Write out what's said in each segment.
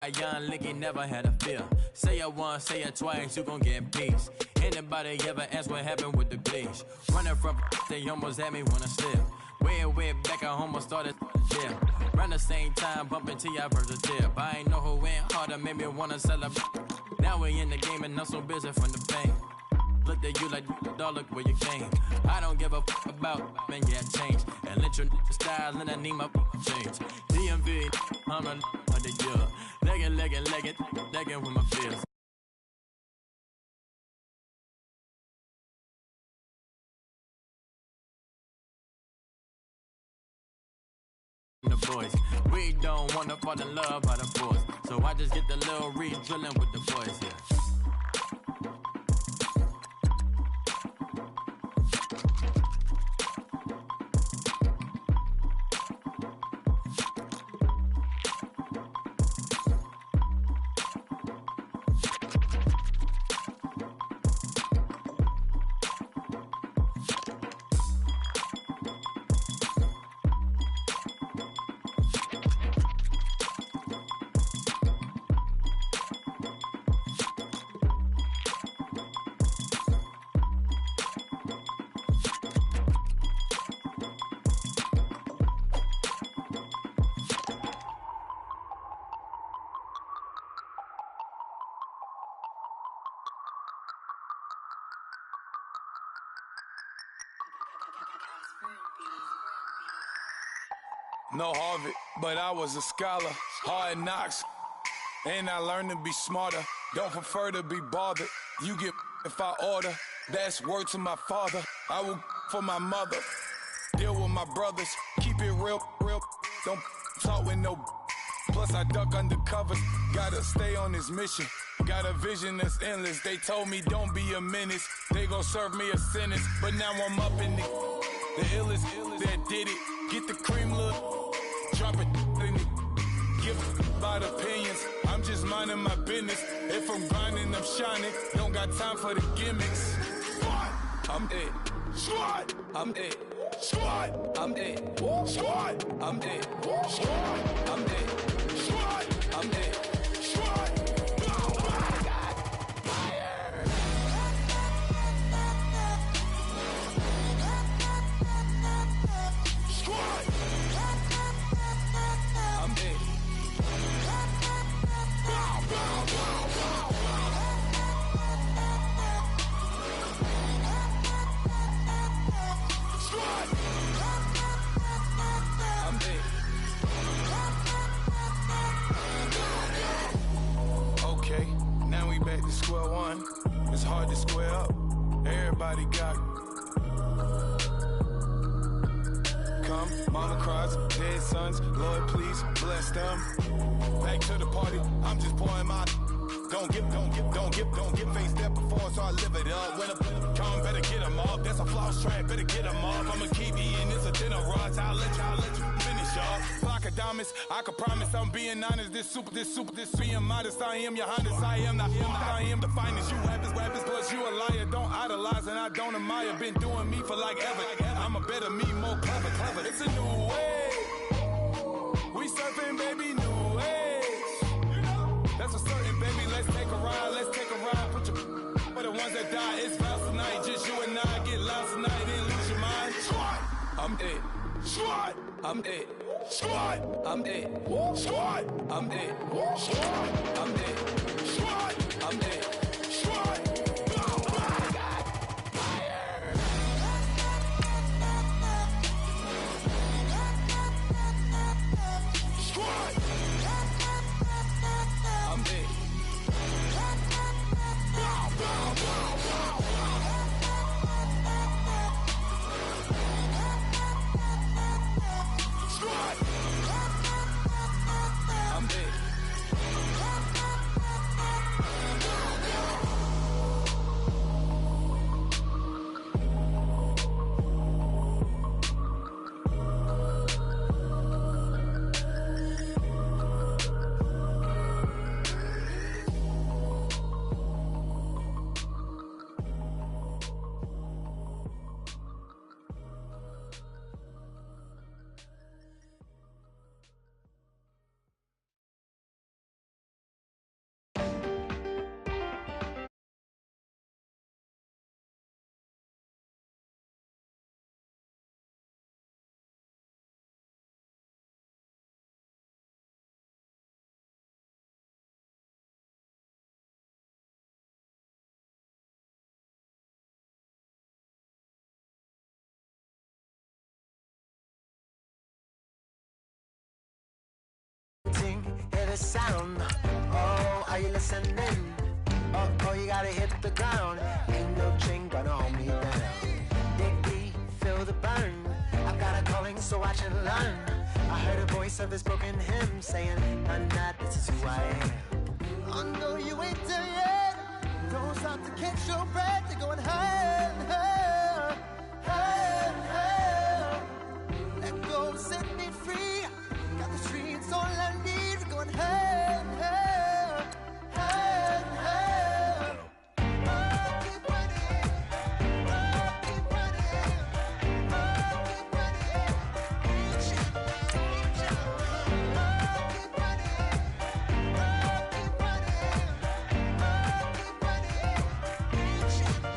Young Licky never had a fear. Say it once, say it twice, you gon' get peace. Anybody ever ask what happened with the bleach? Running from they almost had me wanna slip. Way back at home, I started jail. Around the same time, bumping T.I. versus tip. I ain't know who went harder, made me wanna celebrate. Now we in the game and I'm so busy from the pain. Looked at you like, dog, look where you came. I don't give a about, man, yeah, change. And let your style and I need my change. DMV, I'm a of the year. Leg it with my fears. The boys, we don't wanna fall in love by the force. So I just get the little re-drilling with the boys here. No Harvard, but I was a scholar. Hard knocks, and I learned to be smarter. Don't prefer to be bothered. You get if I order. That's word to my father. I will for my mother. Deal with my brothers. Keep it real. Don't talk with no. Plus I duck undercover. Gotta stay on this mission. Got a vision that's endless. They told me don't be a menace. They gon' serve me a sentence. But now I'm up in the illest that did it. Get the cream look. Drop it in it. Give about opinions. I'm just minding my business. If I'm grinding, I'm shining. Don't got time for the gimmicks. Squad, I'm dead. Squad, I'm dead. Squad, I'm dead. Squad, I'm dead. Squad, I'm dead. Squad, I'm dead. Squad. Back to square one. It's hard to square up. Everybody got come. Mama cries, dead sons. Lord, please bless them. Back to the party. I'm just pouring my. Don't give face that before, so I live it up. When I come, better get them up. That's a floss track, better get them up. I'ma keep eating, it's a dinner rush. I'll let you finish up. Flock of diamonds, I can promise I'm being honest. This being modest. I am your highness, I am the finest. You rappers, plus you a liar. Don't idolize and I don't admire. Been doing me for like ever. I'm a better me, more clever. It's a new way. We surfing, baby, new ways. That's a certain, baby. Let's take a ride. Put your for the ones that die. It's vows tonight. Just you and I get lost tonight. Then lose your mind. Squad, I'm dead. Squad, I'm dead. Squad, I'm dead. Squad, I'm dead. Squad, I'm dead. Squad, I'm dead. Squad. sound. Oh, are you listening? Oh, you gotta hit the ground. Ain't no chain gonna hold me down. Dig deep, feel the burn. I've got a calling, so watch and learn. I heard a voice of his broken hymn saying, I'm not, this is who I am. I know you ain't there yet. Don't stop to catch your breath. You're going higher, higher, higher, higher. Let go, set me free. Got the streets all I need. We're going higher, higher, higher, higher. Oh, keep running. Oh, keep running. Oh, keep running. Reach out, reach out. Oh, keep running. Oh, keep running. Oh, keep running. Reach out,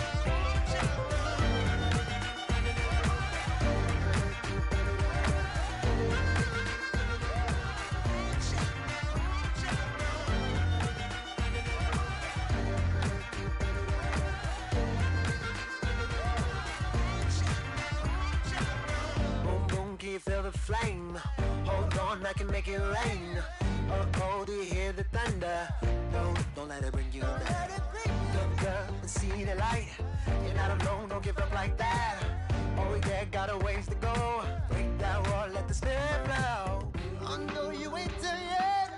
reach out. Boom, boom, can you feel the flame? Hold on, I can make it rain. Oh, do you hear the thunder? No, don't let it bring you down. Look up and see the light. You're not alone, don't give up like that. Oh, yeah, got a ways to go. Break that wall, let the spirit flow. I know you ain't there yet.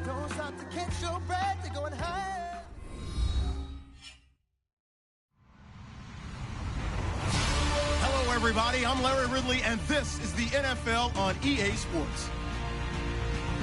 Don't stop to catch your breath. You're going high. Hello, everybody. I'm Larry Ridley, and this is the NFL on EA Sports.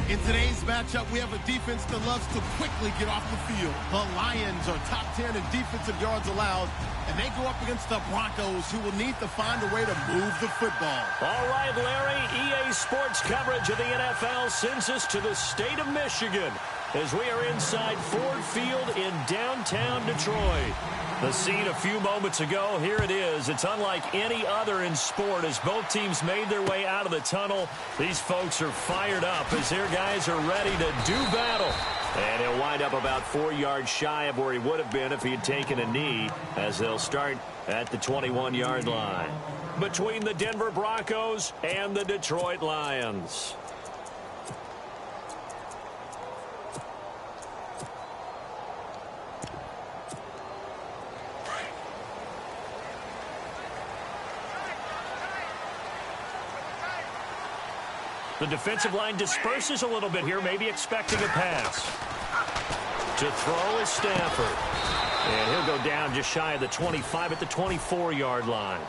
In today's matchup, we have a defense that loves to quickly get off the field. The Lions are top 10 in defensive yards allowed, and they go up against the Broncos, who will need to find a way to move the football. All right, Larry, EA Sports coverage of the NFL sends us to the state of Michigan as we are inside Ford Field in downtown Detroit. The scene a few moments ago, here it is. It's unlike any other in sport as both teams made their way out of the tunnel. These folks are fired up as their guys are ready to do battle. And he'll wind up about 4 yards shy of where he would have been if he had taken a knee, as they'll start at the 21-yard line. Between the Denver Broncos and the Detroit Lions. The defensive line disperses a little bit here, maybe expecting a pass. To throw is Stafford. And he'll go down just shy of the 25 at the 24-yard line.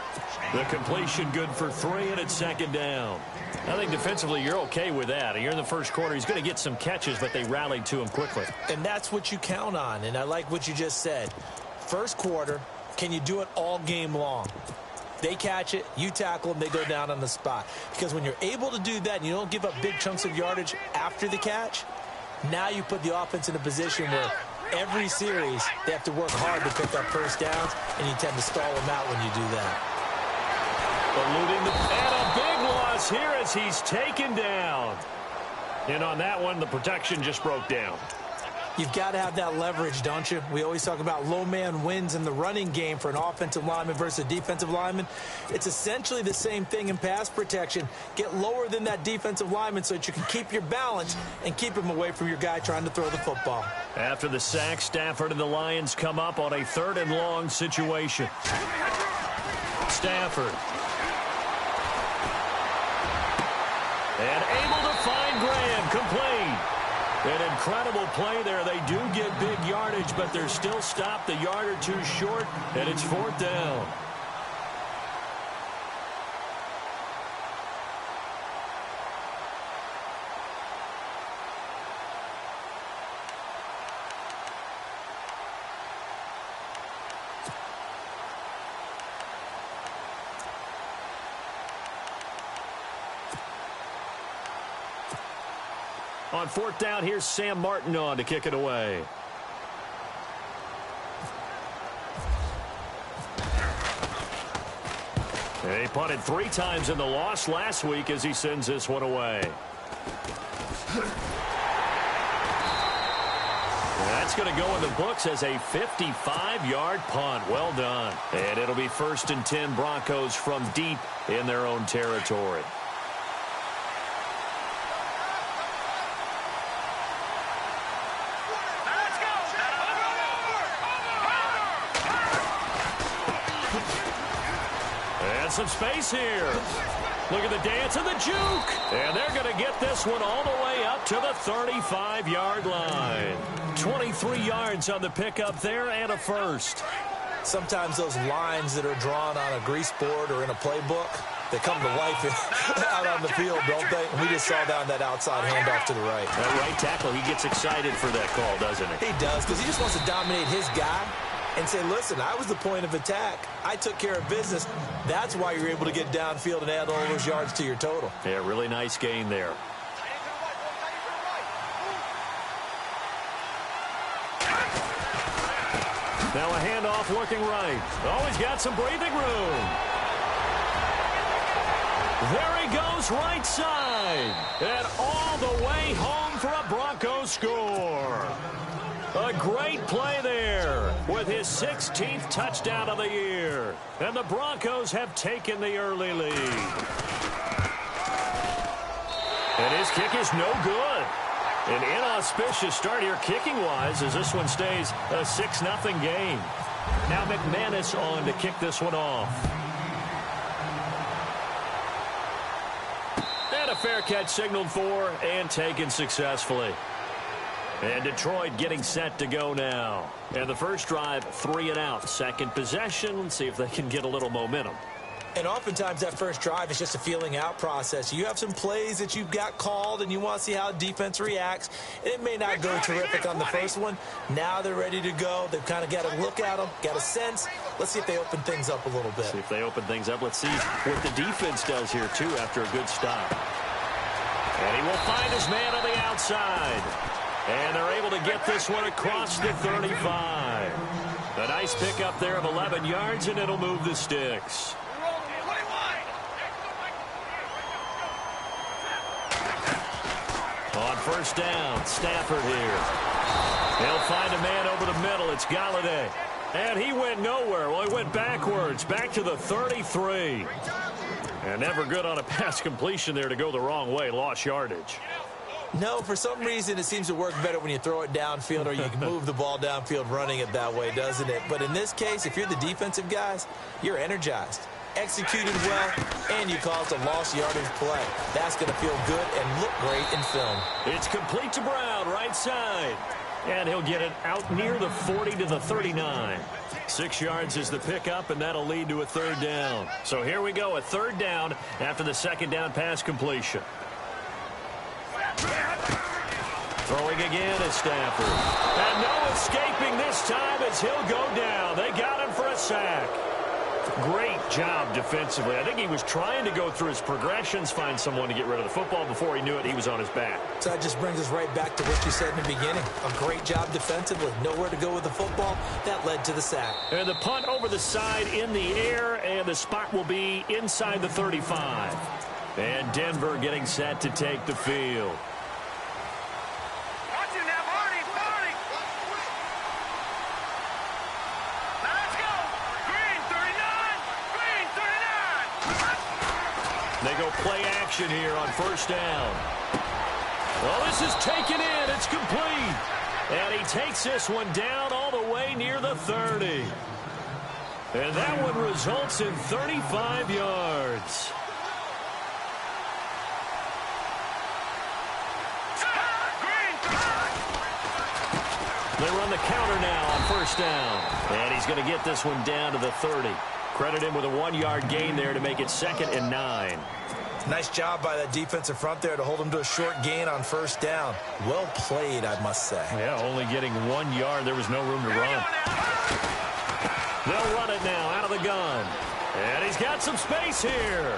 The completion good for 3, and it's second down. I think defensively you're okay with that. You're in the first quarter. He's going to get some catches, but they rallied to him quickly. And that's what you count on, and I like what you just said. First quarter, can you do it all game long? They catch it, you tackle them, they go down on the spot. Because when you're able to do that and you don't give up big chunks of yardage after the catch, now you put the offense in a position where every series they have to work hard to pick up first downs, and you tend to stall them out when you do that. Eluding and a big loss here as he's taken down. And on that one, the protection just broke down. You've got to have that leverage, don't you? We always talk about low man wins in the running game for an offensive lineman versus a defensive lineman. It's essentially the same thing in pass protection. Get lower than that defensive lineman so that you can keep your balance and keep him away from your guy trying to throw the football. After the sack, Stafford and the Lions come up on a 3rd and long situation. Stafford. And able to find Graham, complete. An incredible play there. They do get big yardage, but they're still stopped a yard or two short, and it's 4th down. On 4th down, here's Sam Martin on to kick it away. He punted 3 times in the loss last week as he sends this one away. That's going to go in the books as a 55-yard punt. Well done. And it'll be 1st and 10 Broncos from deep in their own territory. got some space here. Look at the dance and the juke. And they're going to get this one all the way up to the 35-yard line. 23 yards on the pickup there and a first. Sometimes those lines that are drawn on a grease board or in a playbook, they come to life out on the field, don't they? And we just saw down that outside handoff to the right. That right tackle, he gets excited for that call, doesn't he? He does, because he just wants to dominate his guy and say, listen, I was the point of attack. I took care of business. That's why you're able to get downfield and add all those yards to your total. Yeah, really nice gain there. Now a handoff looking right. Oh, he's got some breathing room. There he goes right side. And all the way home for a Broncos score. A great play there with his 16th touchdown of the year. And the Broncos have taken the early lead. And his kick is no good. An inauspicious start here kicking-wise as this one stays a 6-0 game. Now McManus on to kick this one off. And a fair catch signaled for and taken successfully. And Detroit getting set to go now. And the first drive, 3 and out. Second possession. Let's see if they can get a little momentum. And oftentimes that first drive is just a feeling out process. You have some plays that you've got called and you want to see how defense reacts. It may not go terrific on the first one. Now they're ready to go. They've kind of got to look at them, got a sense. Let's see if they open things up a little bit. See if they open things up. Let's see what the defense does here, too, after a good stop. And he will find his man on the outside. And they're able to get this one across the 35. A nice pickup there of 11 yards, and it'll move the sticks. On first down, Stafford here. He'll find a man over the middle. It's Galladay. And he went nowhere. Well, he went backwards, back to the 33. And never good on a pass completion there to go the wrong way. Lost yardage. No, for some reason it seems to work better when you throw it downfield or you can move the ball downfield running it that way, doesn't it? But in this case, if you're the defensive guys, you're energized. Executed well, and you caused a lost yardage play. That's going to feel good and look great in film. It's complete to Brown, right side. And he'll get it out near the 40 to the 39. 6 yards is the pickup, and that'll lead to a third down. So here we go, a third down after the second down pass completion. Throwing again is Stafford. And no escaping this time as he'll go down. They got him for a sack. Great job defensively. I think he was trying to go through his progressions, find someone to get rid of the football. Before he knew it, he was on his back. So that just brings us right back to what you said in the beginning. A great job defensively. Nowhere to go with the football. That led to the sack. And the punt over the side in the air, and the spot will be inside the 35. And Denver getting set to take the field. They go play action here on first down. Well, this is taken in. It's complete. And he takes this one down all the way near the 30. And that one results in 35 yards. They run the counter now on first down. And he's going to get this one down to the 30. Credit him with a 1-yard gain there to make it 2nd and 9. Nice job by that defensive front there to hold him to a short gain on first down. Well played, I must say. Yeah, only getting 1 yard. There was no room to run. They'll run it now out of the gun. And he's got some space here.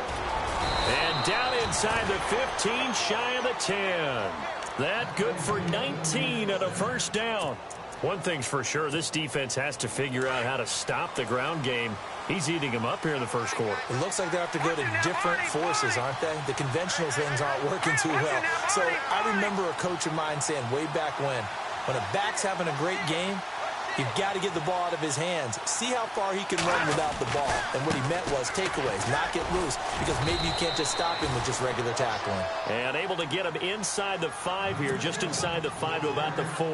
And down inside the 15, shy of the 10. That good for 19 at a first down. One thing's for sure, this defense has to figure out how to stop the ground game. He's eating him up here in the first quarter. It looks like they have to go to different forces, aren't they? The conventional things aren't working too well. So I remember a coach of mine saying way back when a back's having a great game, you've got to get the ball out of his hands. See how far he can run without the ball. And what he meant was takeaways, knock it loose, because maybe you can't just stop him with just regular tackling. And able to get him inside the 5 here, just inside the 5 to about the 4.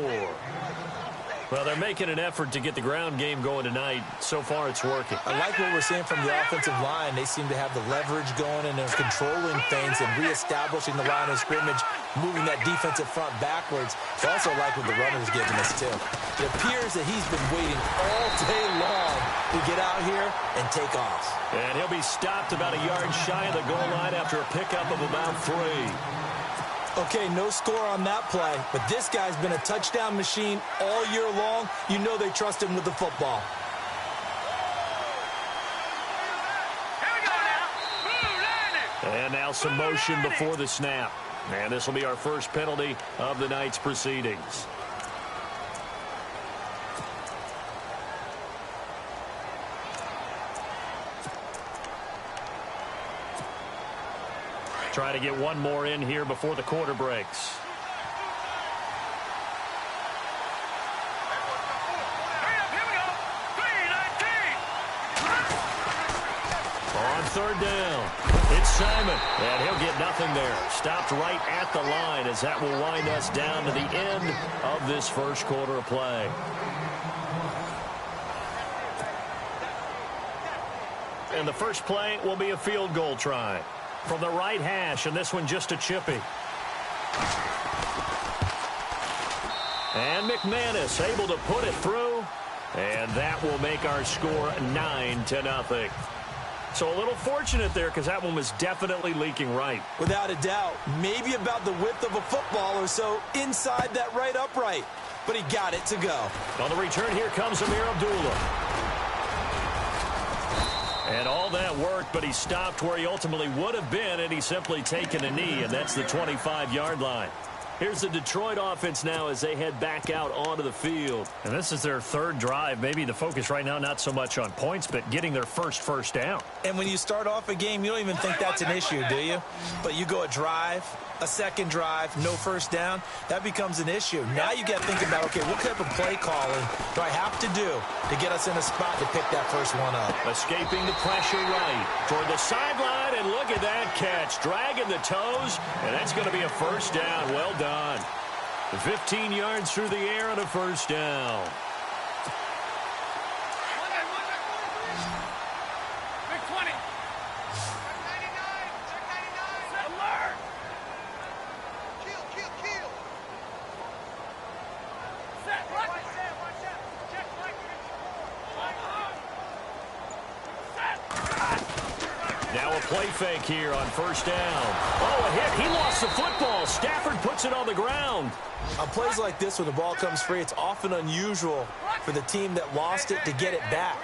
Well, they're making an effort to get the ground game going tonight. So far, it's working. I like what we're seeing from the offensive line. They seem to have the leverage going, and they're controlling things and reestablishing the line of scrimmage, moving that defensive front backwards. I also like what the runner's giving us, too. It appears that he's been waiting all day long to get out here and take off. And he'll be stopped about a yard shy of the goal line after a pickup of about 3. Okay, no score on that play, but this guy's been a touchdown machine all year long. You know they trust him with the football. And now some motion before the snap. And this will be our first penalty of the night's proceedings. Try to get one more in here before the quarter breaks. On third down, it's Simon, and he'll get nothing there. Stopped right at the line as that will wind us down to the end of this first quarter of play. And the first play will be a field goal try from the right hash, and this one just a chippy. And McManus able to put it through, and that will make our score 9-0. So a little fortunate there because that one was definitely leaking right. Without a doubt, maybe about the width of a football or so inside that right upright, but he got it to go. On the return, here comes Amir Abdullah. And all that worked, but he stopped where he ultimately would have been, and he's simply taken a knee, and that's the 25-yard line. Here's the Detroit offense now as they head back out onto the field. And this is their third drive. Maybe the focus right now not so much on points, but getting their first down. And when you start off a game, you don't even think that's an issue, do you? But you go a drive, a second drive, no first down, that becomes an issue. Now you got to think about, okay, what type of play calling do I have to do to get us in a spot to pick that first one up? Escaping the pressure right toward the sideline, and look at that catch. Dragging the toes, and that's going to be a first down. Well done. 15 yards through the air on a first down. Now a play fake here on first down. Oh, a hit. He lost the football. Stafford puts it on the ground. On plays like this, when the ball comes free, it's often unusual for the team that lost it to get it back.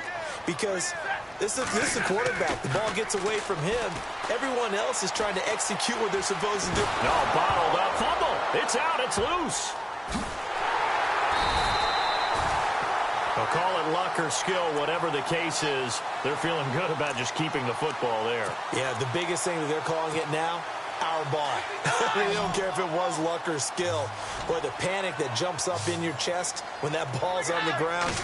Because this is the quarterback. The ball gets away from him. Everyone else is trying to execute what they're supposed to do. No, bottled up. Fumble. It's out. It's loose. They'll call it luck or skill, whatever the case is. They're feeling good about just keeping the football there. Yeah, the biggest thing that they're calling it now, our ball. They don't care if it was luck or skill. Boy, the panic that jumps up in your chest when that ball's on the ground,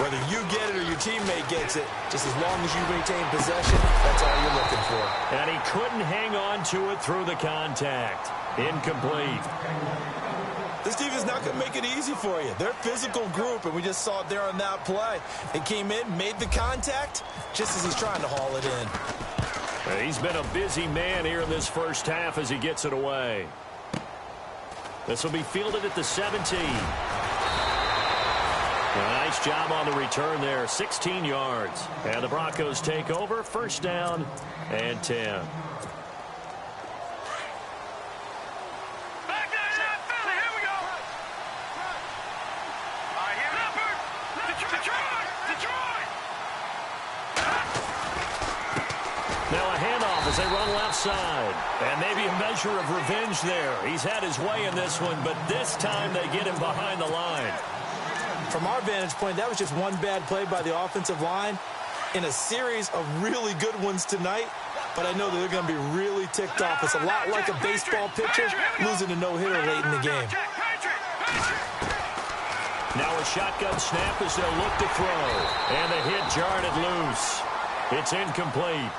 whether you get it or your teammate gets it, just as long as you maintain possession, that's all you're looking for. And he couldn't hang on to it through the contact. Incomplete. This defense is not going to make it easy for you. They're a physical group, and we just saw it there on that play. He came in, made the contact, just as he's trying to haul it in. He's been a busy man here in this first half as he gets it away. This will be fielded at the 17. Nice job on the return there, 16 yards. And the Broncos take over, first down and 10. They run left side, and maybe a measure of revenge there. He's had his way in this one, but this time they get him behind the line. From our vantage point, that was just one bad play by the offensive line in a series of really good ones tonight, but I know that they're going to be really ticked off. It's a lot like a baseball pitcher losing a no-hitter late in the game. Now a shotgun snap as they'll look to throw, and the hit jarred it loose. It's incomplete.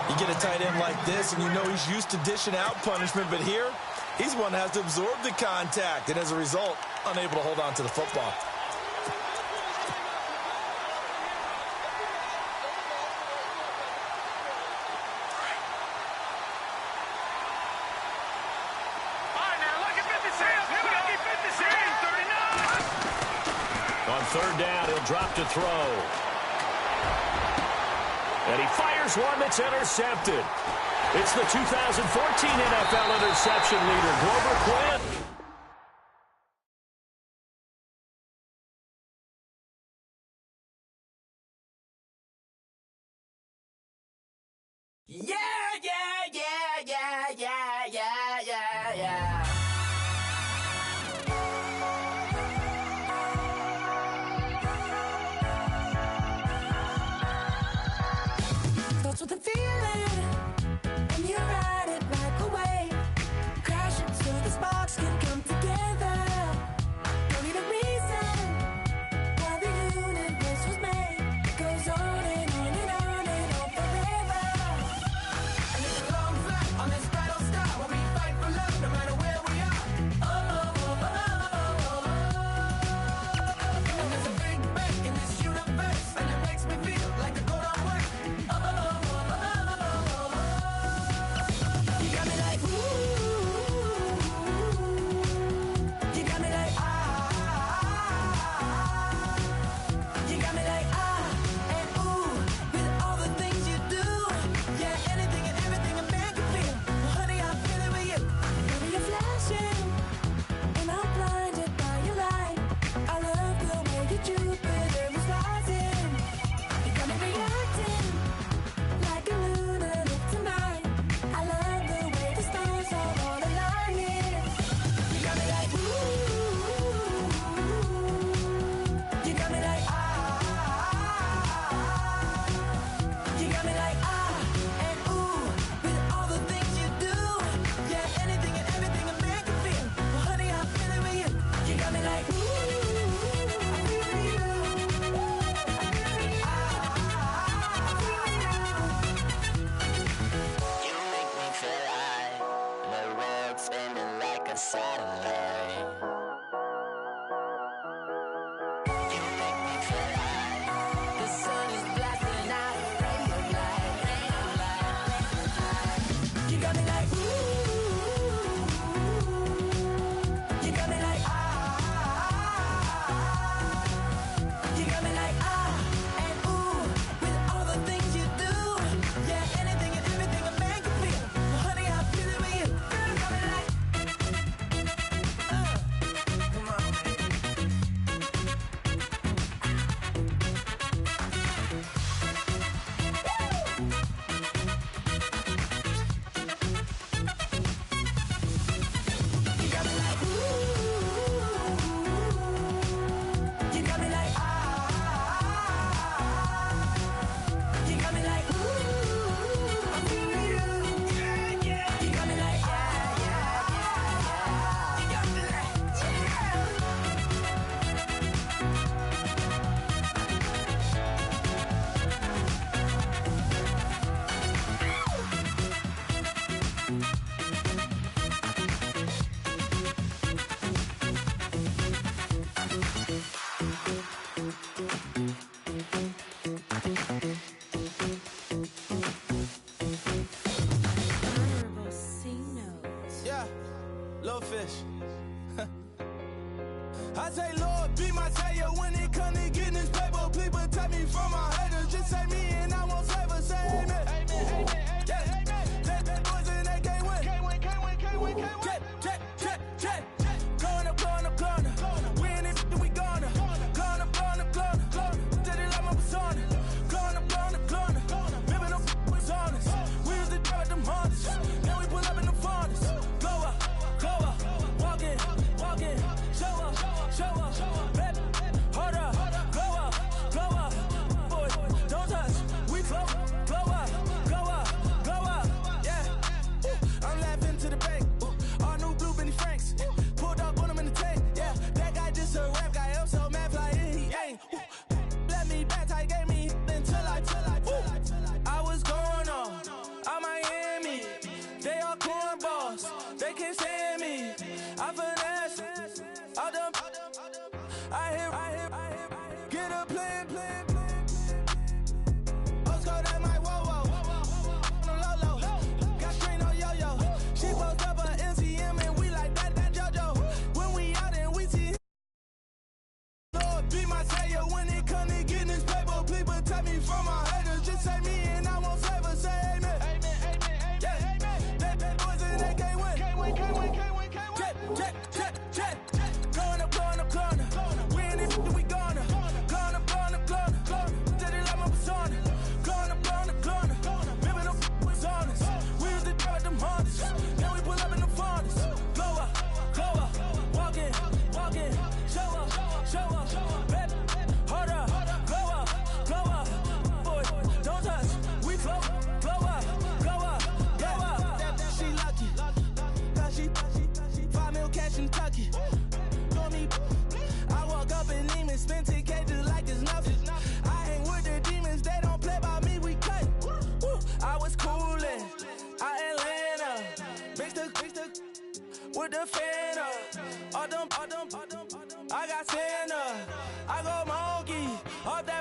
You get a tight end like this, and you know he's used to dishing out punishment, but here, he's one that has to absorb the contact, and as a result, unable to hold on to the football. third down. He'll drop to throw. And he fires one that's intercepted. It's the 2014 NFL interception leader, Grover Quinn. Yeah, yeah, yeah, yeah, yeah, yeah, yeah, yeah. Starts with a feeling, and you ride it right away. Crashing so the sparks can come together. Don't need a reason why the universe was made. It goes on and on and on and on forever. And it's a long flight on this battle star where we fight for love no matter where we are. Oh, oh, oh, oh, oh. And there's a big bang in this universe, and it makes me feel like the go don't work. Oh, oh, oh, oh, oh. You got me like ooh. You got me like you got me like and ooh, with all the things you do. Yeah, anything and everything a man can feel. Well, honey, I'm feeling with you. Baby, you're flashing, and I'm blinded by your light. I love the way you Jupiter is rising. You got me reacting like a lunatic tonight. I love the way the stars are all aligning. You got me like ooh. You got me like you got me like and ooh, with all the things you do. Yeah, anything and everything a man can feel. Well, honey, I'm feeling with you. You got me like ooh, I feel you. You make me feel like the world's spinning like a satellite. You make me feel like The sun is blasting out a ray of light, ray of light. You got me like ooh. You got me like you got me like And ooh, with all the things you do. Yeah, anything and everything a man can feel. Well, honey, I'm feeling with you. Girl, you got me like come on, you got me like ooh. You got me like you got me like ooh. I'm feeling you. Yeah, yeah. You got me like You got me like Honorable C notes. Yeah, little fish. I say, Lord, be my savior when it come to getting this paper. Please protect me from my haters. Just say me and I won't flavor. Say amen. Amen, amen, amen, amen. That boys and they can't win. Can't win, can't win, can't win, can't win. Jet. Going up, going up, going up. We in it, we gonna. Going up, going up, going up. Did it like my persona. Going up, going up, going up. Living up was honest. We used to drive them Hondas. Now we pull up in the Fondas. Go up, walk in, show up, baby, hold up, go up, boy, don't touch, we flow up, yeah. I'm laughing to the bank, all new with the fan up. I got Santa. I go monkey. Off that